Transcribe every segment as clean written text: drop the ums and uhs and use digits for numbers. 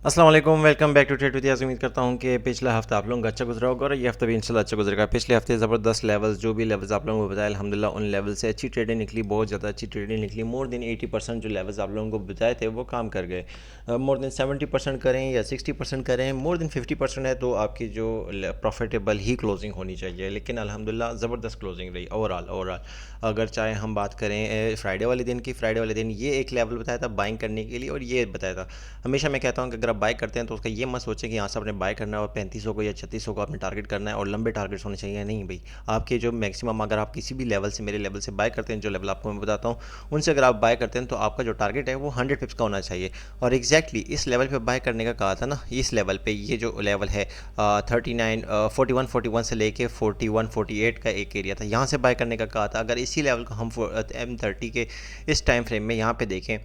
अस्सलाम वालेकुम, welcome back to trade with Yaz. उम्मीद करता हूँ कि पिछला हफ्ता आप लोगों का अच्छा गुजरा होगा और ये हफ्ता भी इंशाल्लाह अच्छा गुजरेगा। पिछले हफ्ते ज़बरदस्त लेवल्स, जो भी लेवल्स आप लोगों को बताया अल्हम्दुलिल्लाह उन लेवल से अच्छी ट्रेडिंग निकली, बहुत ज़्यादा अच्छी ट्रेडिंग निकली। मोर देन 80% जो लेवल्स आप लोगों को बताए थे वो काम कर गए। मोर देन 70% करें या 60% करें, मोर देन 50% है तो आपकी जो प्रॉफिटेबल ही क्लोजिंग होनी चाहिए। लेकिन अल्हम्दुलिल्लाह ज़बरदस्त क्लोजिंग रही ओवरऑल। अगर चाहे हम बात करें फ्राइडे वाले दिन की, फ्राइडे वाले दिन ये एक लेवल बताया था बाइंग करने के लिए और ये बताया था। हमेशा मैं कहता हूँ कि अगर आप बाय करते हैं तो उसका ये मत सोचें कि यहाँ से आपने बाय करना है और 3500 को या 3600 को आपने टारगेट करना है और लंबे टारगेट्स होने चाहिए। नहीं भाई, आपके जो मैक्सिमम, अगर आप किसी भी लेवल से, मेरे लेवल से बाय करते हैं, जो लेवल आपको मैं बताता हूँ उनसे अगर आप बाय करते हैं तो आपका जो टारगेट है वो 100 पिप्स का होना चाहिए। और एग्जैक्टली इस लेवल पर बाय करने का कहा था ना, इस लेवल पर, ये जो लेवल है 39 41 से लेके 41 48 का एक एरिया था, यहाँ से बाय करने का कहा था। अगर इसी लेवल को हम M30 के इस टाइम फ्रेम में यहाँ पे देखें,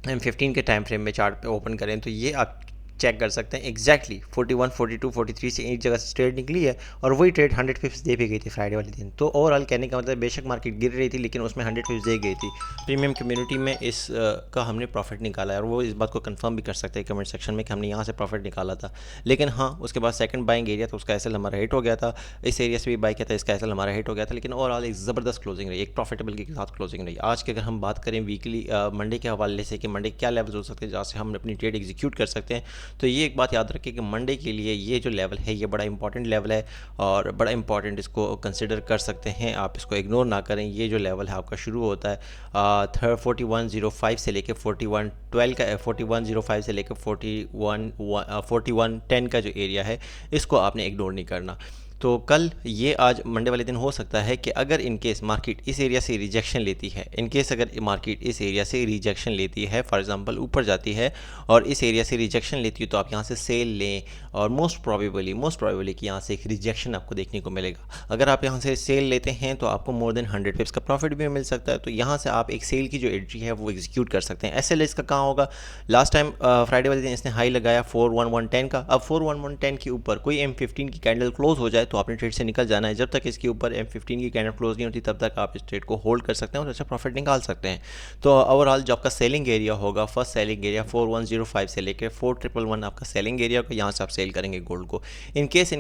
M15 के टाइम फ्रेम में चार्ट पे ओपन करें तो ये आप चेक कर सकते हैं एग्जैक्टली 41 42 43 से एक जगह से ट्रेड निकली है और वही ट्रेड 100 पिप्स दे भी गई थी फ्राइडे वाले दिन। तो ओवरऑल कहने का मतलब, बेशक मार्केट गिर रही थी लेकिन उसमें 100 पिप्स दे गई थी। प्रीमियम कम्युनिटी में इस का हमने प्रॉफिट निकाला है और वो इस बात को कंफर्म भी कर सकते हैं कमेंट सेक्शन में कि हमने यहाँ से प्रॉफिट निकाला था। लेकिन हाँ, उसके बाद सेकंड बाइंग एरिया तो उसका एसएल हमारा हिट हो गया था, इस एरिया से भी बाई किया था, इसका एसएल हमारा हिट हो गया था। लेकिन ओवरऑल एक ज़बरदस्त क्लोजिंग रही, एक प्रॉफिटेबल के साथ क्लोजिंग रही। आज की अगर हम बात करें वीकली मंडे के हवाले से कि मंडे क्या लेवल्स हो सकते हैं जहाँ से हम अपनी ट्रेड एग्जीक्यूट कर सकते हैं, तो ये एक बात याद रखिए कि मंडे के लिए ये जो लेवल है ये बड़ा इंपॉर्टेंट लेवल है और बड़ा इंपॉर्टेंट, इसको कंसिडर कर सकते हैं आप, इसको इग्नोर ना करें। ये जो लेवल है आपका शुरू होता है 4105 से लेकर 4112 का, 4105 से लेकर 4110 का जो एरिया है इसको आपने इग्नोर नहीं करना। तो कल ये, आज मंडे वाले दिन हो सकता है कि अगर इन केस मार्केट इस एरिया से रिजेक्शन लेती है, इन केस अगर मार्केट इस एरिया से रिजेक्शन लेती है, फॉर एग्जांपल ऊपर जाती है और इस एरिया से रिजेक्शन लेती है, तो आप यहाँ से सेल लें और मोस्ट प्रोबेबली कि यहाँ से एक रिजेक्शन आपको देखने को मिलेगा। अगर आप यहाँ से सेल लेते हैं तो आपको मोर देन 100 पिप्स का प्रॉफिट भी मिल सकता है। तो यहाँ से आप एक सेल की जो एंट्री है वो एग्जीक्यूट कर सकते हैं। एस एल इसका कहाँ होगा? लास्ट टाइम फ्राइडे वाले दिन इसने हाई लगाया 41110 का। अब 41110 के ऊपर कोई M15 की कैंडल क्लोज हो जाए तो आपने ट्रेड से निकल जाना है। जब तक इसके ऊपर M15 की कैंडल क्लोज नहीं होती तब तक आप इस ट्रेड को होल्ड कर सकते हैं और अच्छा प्रॉफिट निकाल सकते हैं। तो ओवरऑल जो आपका सेलिंग एरिया होगा, फर्स्ट सेलिंग एरिया 4105 से लेकर 4111 आपका सेलिंग एरिया होगा, यहाँ से आप सेल करेंगे गोल्ड को। इन केस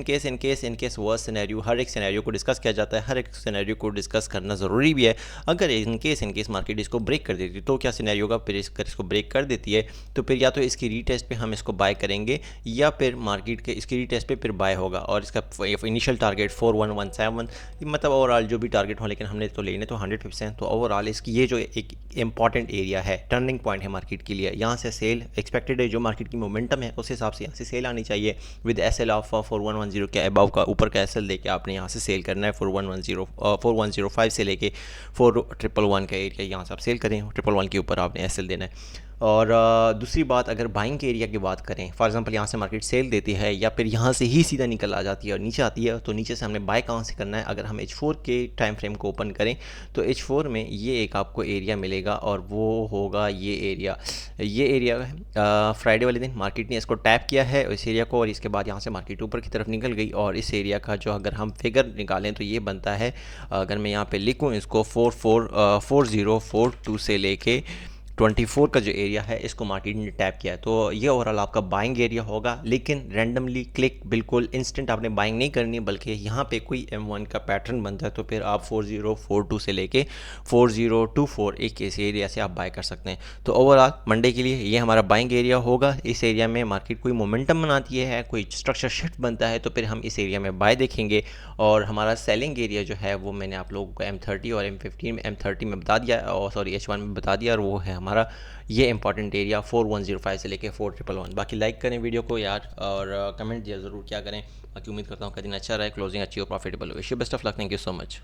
वर्स्ट सिनेरियो, हर एक सिनेरियो को डिस्कस किया जाता है, हर एक सिनेरियो को डिस्कस करना ज़रूरी भी है। अगर इन केस मार्केट इसको ब्रेक कर देती है तो क्या सिनेरियो होगा? फिर इसको ब्रेक कर देती है तो फिर या तो इसकी रीटेस्ट पे हम इसको बाय करेंगे या फिर मार्केट के इसकी रीटेस्ट पे फिर बाय होगा और इसका इनिशियल टारगेट 4117, मतलब ओवरऑल जो भी टारगेट हो, लेकिन हमने तो लेने तो 100 पिप्स हैं। तो ओवरऑल इसकी ये जो एक इंपॉर्टेंट एरिया है, टर्निंग पॉइंट है मार्केट के लिए, यहाँ से सेल एक्सपेक्टेड है। जो मार्केट की मोमेंटम है उस हिसाब से यहाँ से सेल आनी चाहिए विद एसएल ऑफ 4110 के अबव का, ऊपर का एसएल देके आपने यहाँ से सेल करना है। 4105 से लेके 4111 का एरिया, यहाँ से आप सेल करें, 111 के ऊपर आपने एसएल देना है। और दूसरी बात, अगर बाइंग के एरिया की बात करें, फॉर एग्जांपल यहाँ से मार्केट सेल देती है या फिर यहाँ से ही सीधा निकल आ जाती है और नीचे आती है, तो नीचे से हमने बाय कहाँ से करना है? अगर हम H4 के टाइम फ्रेम को ओपन करें तो H4 में ये एक आपको एरिया मिलेगा और वो होगा ये एरिया फ्राइडे वाले दिन मार्केट ने इसको टैप किया है इस एरिया को और इसके बाद यहाँ से मार्केट ऊपर की तरफ निकल गई और इस एरिया का जो अगर हम फिगर निकालें तो ये बनता है, अगर मैं यहाँ पे लिखूँ इसको, 4042 से लेके 24 का जो एरिया है इसको मार्केट ने टैप किया है। तो ये ओवरऑल आपका बाइंग एरिया होगा। लेकिन रैंडमली क्लिक, बिल्कुल इंस्टेंट आपने बाइंग नहीं करनी, बल्कि यहाँ पे कोई M1 का पैटर्न बनता है तो फिर आप 4042 से लेके 4024 एक इस एरिया से आप बाय कर सकते हैं। तो ओवरऑल मंडे के लिए ये हमारा बाइंग एरिया होगा। इस एरिया में मार्केट कोई मोमेंटम बनाती है, कोई स्ट्रक्चर शिफ्ट बनता है तो फिर हम इस एरिया में बाय देखेंगे। और हमारा सेलिंग एरिया जो है वो मैंने आप लोगों को M30 और M15 में, M30 में बता दिया और सॉरी H1 में बता दिया, और वो है हमारा ये इंपॉर्टेंट एरिया 4105 से लेके 4111। बाकी लाइक करें वीडियो को यार और कमेंट दिया ज़रूर क्या करें। बाकी उम्मीद करता हूँ का दिन अच्छा रहे, क्लोजिंग अच्छी हो, प्रॉफिटेबल हो। Wish you best of luck, thank you so much.